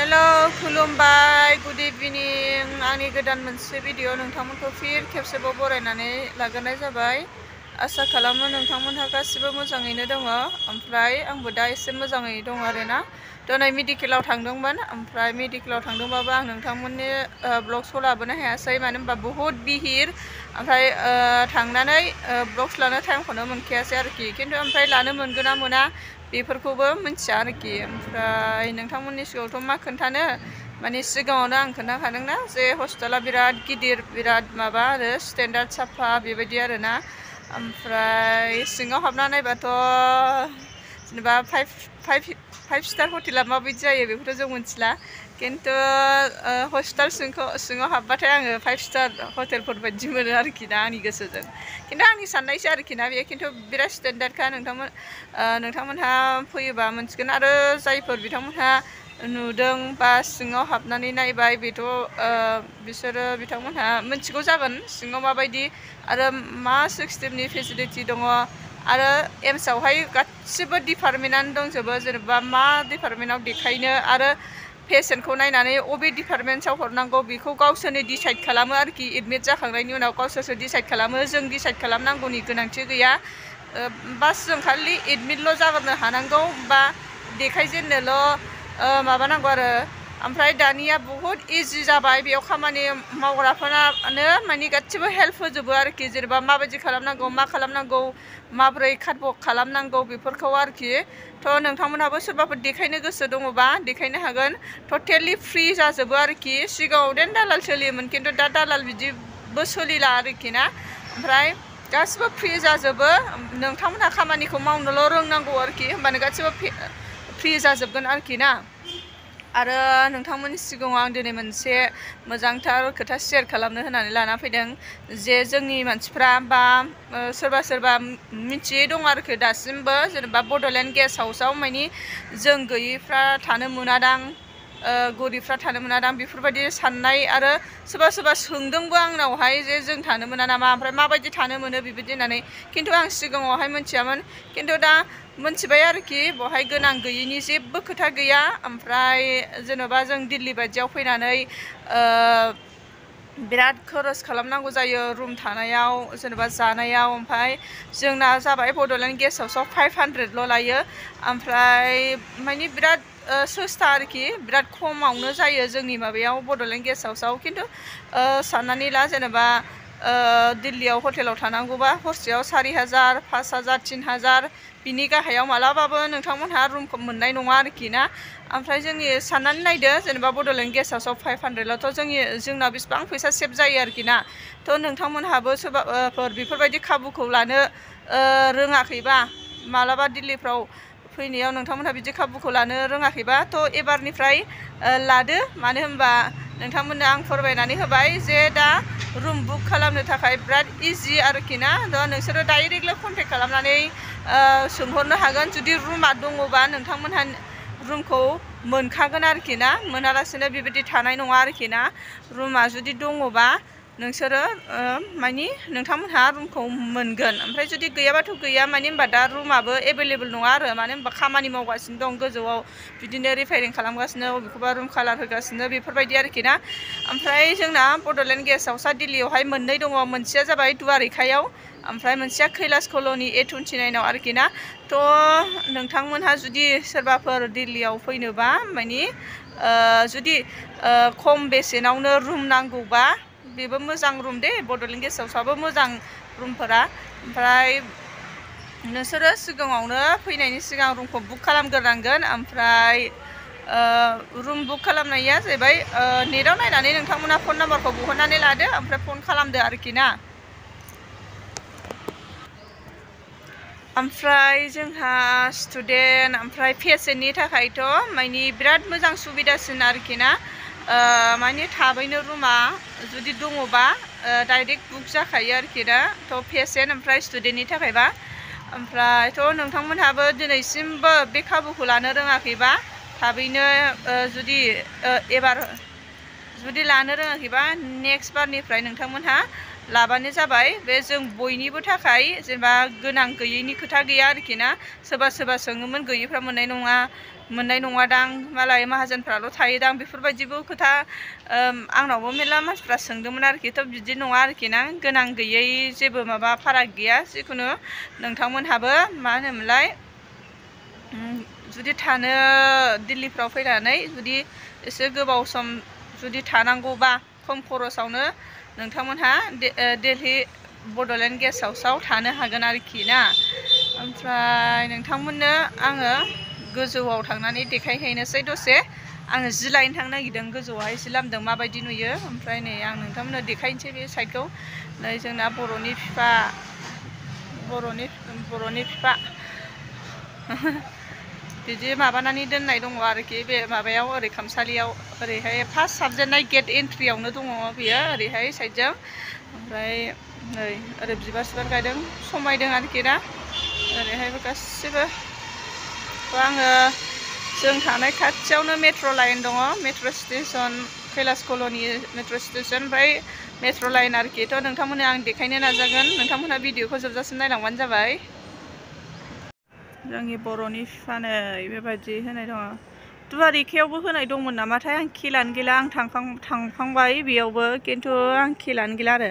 Hello, खुलुमबाय, good evening. आंनि गोदान मोनसे भिडिअ नोंथांमोनखौ फिन खेबसेबाव बरायनानै लागोनाय जाबाय। आसा खालामो नोंथांमोनहा गासिबो मोजाङैनो दङ। ओमफ्राय आंबो दा एसे मोजाङै दङ आरोना। दिनै मेडिकेलाव थांदोंमोन। ओमफ्राय मेडिकेलाव थांदोंबाबो आं नोंथांमोननि ब्लग्सखौ लाबोनो हायासै मानो होनबा बहुत बिहिर। ओमफ्राय थांनानै ब्लग्स लानो टाइमखौनो मोनखायासै आरोखि। खिन्थु ओमफ्राय लानो मोनगोन ना मोना बेफोरखौबो मिथिया आरोखि। ओमफ्राय नोंथांमोननि सिगाङावथ' मा खोन्थानो माने सिगाङावनो आं खोन्थाखादोंना जे हस्टेला बिराद गिदिर बिराद माबा आरो स्टेन्डार्ड साफा बेबायदि आरोना। ओमफ्राय सिङाव हाबना नायबाथ' जेनेबा फाइभ स्टार हटेला माबायदि जायो बेखौथ' जों मिथिला। खिन्थु हस्टेल सिङाव हाबबाथाय आङो 5 स्टार हटेलफोर बायदि मोनो आरोखि ना आंनि गोसोजों। खिन्थु आंनि साननायसो आरोखि ना बेयो। खिन्थु बिराद स्टेन्डार्डखा नोंथांमोनहा फैयोबा मोनथिगोन। आरो जायफोर बिथांमोनहा नुदों बा सिङाव हाबनानै नायबाय बेथ' बिसोरो बिथांमोनहा मिथिगौ जागोन सिङाव माबायदि आरो मा सिस्टेमनि फेसिलिटि दङ। आरो एम्सआवहाय गासिबो डिपार्टमेन्टआनो दंजोबो। जेनेबा मा डिपार्टमेन्टआव देखायनो आरो पेसेन्टखौ नायनानै अबे डिपार्टमेन्टआव हरनांगौ बेखौ गावसोरनो डिसाइड खालामो आरोखि। एडमिट जाखांनायनि उनाव गावसोरसो डिसाइड खालामो। जों डिसाइड खालामनांगौनि गोनांथि गैया। बास जों खालि एडमिटल' जाग्रोनो हानांगौ बा देखायजेननोल' माबानांगौ आरो। ओमफ्राय दानिया बहुद इजि जाबाय। बेयाव खामानि मावग्राफोरानो माने गासिबो हेल्प होजोबो आरोखि। जेनेबा माबायदि खालामनांगौ मा खालामनांगौ माबोरै काटवर्क खालामनांगौ बेफोरखौ आरोखि। थ' नोंथांमोनहाबो सोरबाफोर देखायनो गोसो दङबा देखायनो हागोन। टटेलि फ्रि जाजोबो आरोखि। सिगाङाव देन दालाल सोलियोमोन खिन्थु दा दालाल बिदिबो सोलिला आरोखि ना। ओमफ्राय गासिबो फ्रि जाजोबो। नोंथांमोनहा खामानिखौ मावनोल' रोंनांगौ आरोखि। होमबानो गासिबो फ्रि जाजोबगोन आरोखि ना। आरो नोंथांमोननि सिगाङाव आं दिनै मोनसे मोजांथार खोथा शेयार खालामनो होननानै लाना फैदों। जे जोंनि मानसिफ्रा बा सोरबा मिथियै दं आरोखि दासिमबो। जेनेबा बड'लेण्ड गेस्ट हाउसआव मानि जों गैयैफ्रा थानो मोनादां, गरिबफ्रा थानो मोनादां बेफोरबायदि साननाय। आरो सोरबा सोंदोंबो आंनावहाय जे जों थानो मोना नामा ओमफ्राय माबायदि थानो मोनो बेबायदि होननानै। खिन्थु आं सिगाङावहाय मिथियामोन। खिन्थु दा मोनथिबाय आरोखि। बेवहाय गोनां गैयैनि जेबो खोथा गैया। ओमफ्राय जेन'बा जों दिल्ली बायदियाव फैनानै बिराद खरस खालामनांगौ जायो रुम थानायाव जेनेबा जानायाव। ओमफ्राय जोंना जाबाय बड'लेण्ड गेस्ट हाउसआव 500ल' लायो। ओमफ्राय मानि बिराद सस्ता आरोखि। बिराद खमावनो जायो जोंनि माबायाव बड'लेण्ड गेस्ट हाउसआव। खिन्थु साननानै ला जेनेबा दिल्लीयाव हटेलाव थानांगौबा हरसेयाव 4000, 5000, 3000 बिनि गाहायाव मालाबाबो नोंथांमोनहा रुमखौ मोननाय नङा आरोखि ना। ओमफ्राय जोंनि साननानै नायदो जेनेबा बड'लेण्ड गेस्ट हाउसआव 500ल'थ' जोंनाव बेसेबां फैसा सेभ जायो आरोखि ना। थ' नोंथांमोनहाबो सोरबाफोर बेफोरबायदि खाबुखौ लानो रोङाखैबा मालाबा दिल्लीफ्राव फैनायाव नोंथांमोनहा बिदि खाबुखौ लानो रोङाखैबा थ' एबारनिफ्राय लादो। मानो होनबा नोंथांमोननो आं फोरमायनानै होबाय जे दा रुम बुक खालामनो थाखाय बिराद इजि आरोखि ना। थ' नोंसोरो डाइरेक्टली कन्टेक्ट खालामनानै सोंहरनो हागोन। जुदि रुमा दङबा नोंथांमोनहा रुमखौ मोनखागोन आरोखि ना। मोनालासिनो बेबायदि थानाय नङा आरोखि ना। रुमा जुदि दङबा नोंसोरो मानि नोंथांमोनहा रुमखौ मोनगोन। ओमफ्राय जुदि गैयाबाथ' गैया। मानो होनबा दा रुमाबो एभेलेबल नङा आरो। मानो होनबा खामानि मावगासिनो दं गोजौआव बिदिनो रिपेयारिं खालामगासिनो, बबेखौबा रुम कालार होगासिनो बेफोरबायदि आरोखि ना। ओमफ्राय जोंना बड'लेण्ड गेस्ट हाउसआ दिल्लीयावहाय मोननै दङ। मोनसेया जाबाय दुवारिखायाव, ओमफ्राय मोनसेया कैलाश कल'नि A29 आव आरोखि ना। थ' नोंथांमोनहा जुदि सोरबाफोर दिल्लीयाव फैनोबा मानि जुदि खम बेसेनावनो रुम नांगौबा बेबो मोजां रुम दे। बड'लेण्ड गेस्ट हाउसआबो मोजां रुमफोरा। ओमफ्राय नोंसोरो सिगाङावनो फैनायनि सिगां रुमखौ बुक खालामग्रोनांगोन। ओमफ्राय रुम बुक खालामनाया जाहैबाय नेटआव नायनानै नोंथांमोना फन नाम्बारखौ बहरनानै लादो। ओमफ्राय फन खालामदो आरोखि ना। ओमफ्राय जोंहा स्टुडेन्ट ओमफ्राय पेसेन्टनि थाखायथ' मानि बिराद मोजां सुबिदासिन आरोखि ना। मानि थाबैनो रुमा जुदि दङबा डाइरेक्ट बुक जाखायो आरोखि ना। थ' पेसेन्ट ओमफ्राय स्टुडेन्टनि थाखायबा। ओमफ्रायथ' नोंथांमोनहाबो दिनैसिमबो बे खाबुखौ लानो रोङाखैबा थाबैनो जुदि लानो रोङाखैबा नेक्स्ट बारनिफ्राय नोंथांमोनहा लाबानो जाबाय। बे जों बयनिबो थाखाय जेनेबा गोनां गैयैनि खोथा गैया आरोखि ना। सोरबा सोरबा सोङोमोन गैयैफ्रा मोननाय नङादां मालाय माहाजोनफ्राल' थायोदां बेफोरबायदिबो खोथा आंनावबो मेरला मानसिफ्रा सोंदोंमोन आरोखि। थ' बिदि नङा आरोखि ना, गोनां गैयै जेबो माबा फाराग गैया। जिखुनु नोंथांमोनहाबो मा होनोमोनलाय जुदि थानो दिल्लीफ्राव फैनानै जुदि एसे गोबाव सम जुदि थानांगौबा खम खरसावनो नोंथांमोनहा दिल्ली बड'लेण्ड गेस्ट हाउसआव थानो हागोन आरोखि ना। ओमफ्राय नोंथांमोननो आङो गोजौआव थांनानै देखायहैनोसै दसे। आङो जि लायनो थांनो नागिरदों, गोजौआवहाय जि लामदों माबायदि नुयो। ओमफ्राय नै आं नोंथांमोननो देखायनोसै बे साइडखौ। नै जोंना बर'नि बिफा बिदि माबानानै दोननाय दङ आरोखि बे माबायाव, ओरै खामसालियाव ओरैहाय फार्स्ट हाबजेननाय गेट एन्ट्रियावनो दङ बेयो ओरैहाय साइडजों। ओमफ्राय नै ओरै बिबार गायदों, समायदों आरोखि ना। ओरैहायबो गासिबो आङो जों थानाय खाथियावनो मेट्र' लाइन दङ, metro' station, Kailash colony metro' station, ओमफ्राय मेट्र' लाइन आरोखि। थ' नोंथांमोननो आं देखायनो नाजागोन, नोंथांमोनहा भिडिअखौ जोबजासिम नायलांबानो जाबाय। जोंनि बर'नि बिफा नै बेबायदि होनाय दङ। दुवारिखायावबो होनाय दंमोन नामाथाय, आं खेलानो गैला। आं थांखांबाय बेयावबो, खिन्थु आं खेलानो गैला आरो।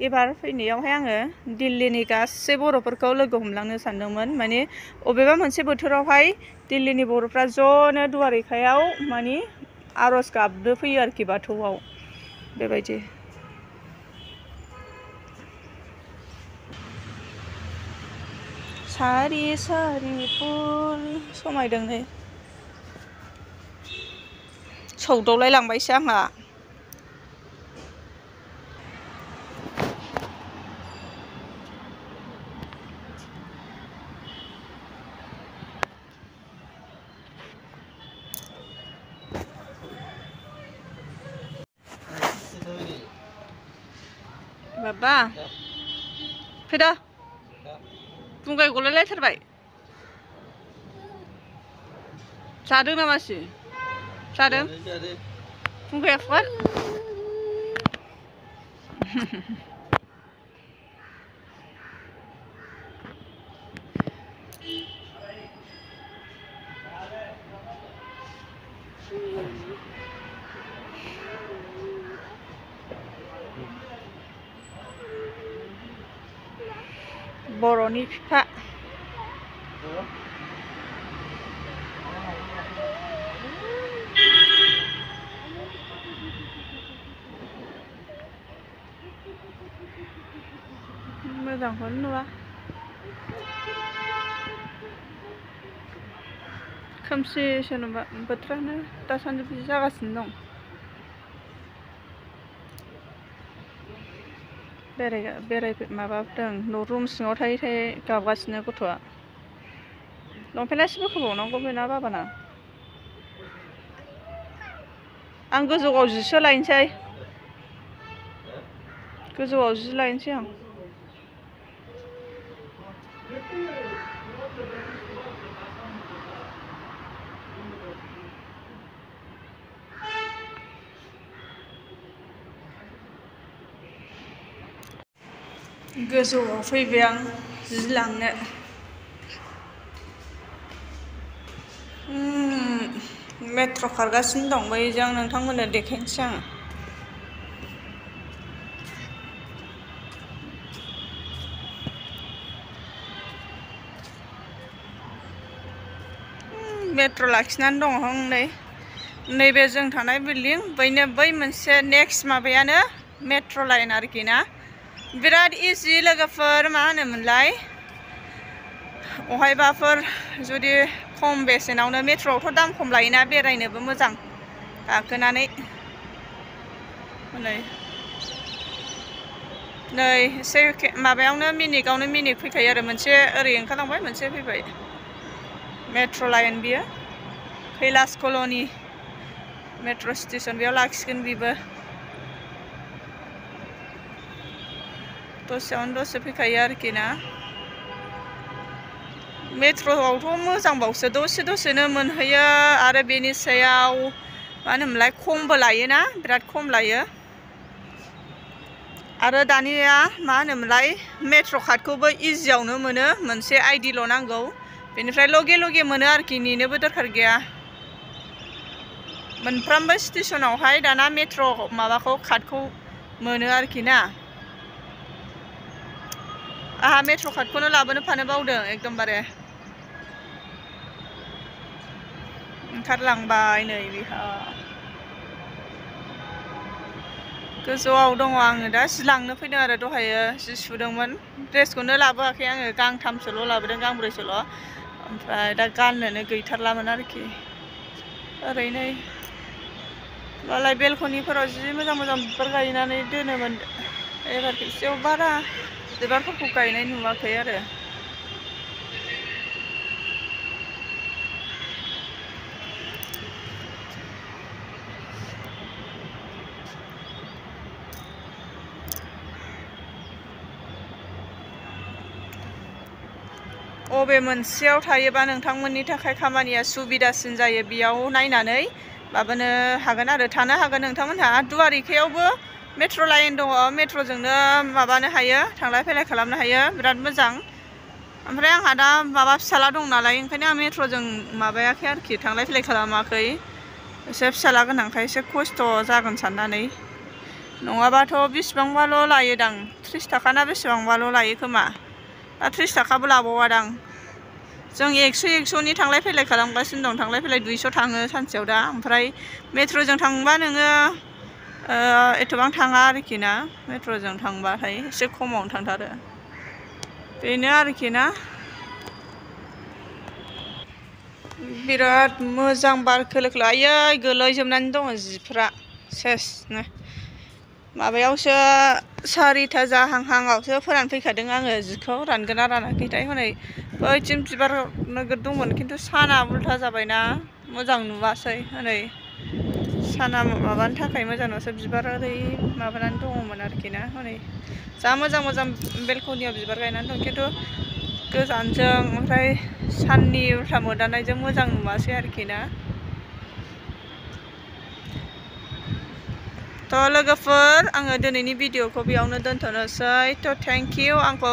एबार फैनायावहाय आङो दिल्लीनि गासै बर'फोरखौ लोगो हमलांनो सानदोंमोन। माने अबेबा मोनसे बोथोरावहाय दिल्लीनि बर'फ्रा ज'नो दुवारिखायाव माने आर'ज गाबनो फैयो आरोखि बाथौआव, बेबायदि। सारि सारि फुल समायदों नै। सौदावलाय लांबायसो आंहा। बाबा फैदो, बुंगाय गलायलायथारबाय। जादों नामासि? जादों बुंगाया फुवार। बर'नि बिफा मोजांखौनो नुवा, खोमसिसो नुबा बोथोरानो दासान्दि बिदि जागासिनो दं। माबादों रुम सिङाव थायै गाबगासिनो गथ'आ। लंपेन्टआ एसे बोखाबावनांगौ बेना बाबाना। आं गोजौआव जिसो लायनोसै, गोजौआव जि लायनोसै आं। गोजौआव फैबाय आं जि लांनो। मेट्र' खारगासिनो दं बैजों, नोंथांमोननो देखायनोसै आं। मेट्र' लाखिनानै दङ नैबे जों थानाय बिल्डिं, बै मोनसे नेक्स्ट माबायानो मेट्र' लाइन आरोखि ना। बिराद इजि लोगोफोर, मा होनोमोनलाय, अहायबाफोर जुदि खम बेसेनावनो, मेट्र'आवथ' दाम खम लायोना, बेरायनोबो मोजां गाखोनानै। नै एसे माबायावनो मिनिटआवनो मिनिट फैखायो आरो, मोनसे ओरै ओंखारलांबाय मोनसे फैबाय। मेट्र' लाइन बियो, कैलाश कल'नि मेट्र' स्टेसन, बेयाव लाखिगोन बेबो। दसेयावनो दसे फैखायो आरोखि ना। मेट्र'आवथ' मोजांबावसो, दसेनो मोनहैयो। आरो बेनि सायाव मा होनोमोनलाय खमबो लायोना, बिराद खम लायो। आरो दानिया मा होनोमोनलाय मेट्र' कार्डखौबो इजियावनो मोनो मोनसे आइडिल' नांगौ बेनिफ्राय लगे लगे मोनो आरोखि नेनोबो दरखार गैया मोनफ्रोमबो स्टेशनावहाय दाना मेट्र' माबाखौ कार्डखौ मोनो आरोखि ना आहा मेट्र' कार्डखौनो लाबोनो फानो बावदों एकदमबारे ओंखारलांबाय नै बिहा गोजौआव दङ आङो दा जि लांनो फैदों आरो दहायो जि सुदोंमोन ड्रेसखौनो लाबोआखै आङो गांथामसोल' लाबोदों गांब्रैसोल' ओमफ्राय दा गाननोनो गैथारलामोन आरोखि ओरैनो मालाय बेलकनिफोराव जि मोजां मोजां बिबार गायनानै दोनोमोन एबार खेबसेयाव बारा बिबारफोरखौ गायनाय नुवाखै आरो अबे मोनसेयाव थायोबा नोंथांमोननि थाखाय खामानिया सुबिदासिन जायो बेयाव नायनानै माबानो हागोन आरो थानो हागोन नोंथांमोनहा दुवारिखायावबो मेट्र' लाइन दङ मेट्र'जोंनो माबानो हायो थांलाय फैलाय खालामनो हायो बिराद मोजां ओमफ्राय आंहा दा माबा फिसाला दं नालाय ओंखायनो आं मेट्र'जों माबायाखै आरोखि थांलाय फैलाय खालामाखै एसे फिसाला गोनांखाय एसे खस्थ' जागोन साननानै नङाबाथ' बेसेबांबाल' लायोदां 30 थाखा ना बेसेबांबाल' लायो खोमा दा 30 थाखाबो लाबावादां जों 100-100नि थांलाय फैलाय खालामगासिनो दं थांलाय फैलाय 200 थाङो सानसेयाव दा ओमफ्राय मेट्र'जों थांबा नोङो एथबां थाङा आरोखि ना मेट्र'जों थांबाथाय एसे खमावनो थांथारो बेनो आरोखि ना बिराद मोजां बार खोलो खोलो आयै गोलैजोबनानै दङ जिफ्रा सेसनो माबायावसो 4ता जाहांहांआवसो फोरानफैखादों आङो जिखौ रानगोना रानाखैथाय हनै बैथिं बिबार नोगोद दंमोन खिन्थु साना उल्था जाबायना मोजां नुवासै हनै साना माबानि थाखाय मोजां नुवासै बिबार ओरै माबानानै दङमोन आरोखि ना हनै जा मोजां मोजां बेलकनियाव बिबार गायनानै दं खिन्थु गोजानजों ओमफ्राय साननि उल्था मोदाननायजों मोजां नुवासै आरोखि ना थ' लोगोफोर आङो दिनैनि भिडिअखौ बेयावनो दोनथ'नोसै थ' थेंक इउ आंखौ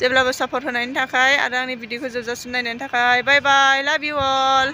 जेब्लाबो सापर्ट होनायनि थाखाय आरो आंनि भिडिअखौ जोबजासिम नायनायनि थाखाय बाय बाय लाभ इउ अल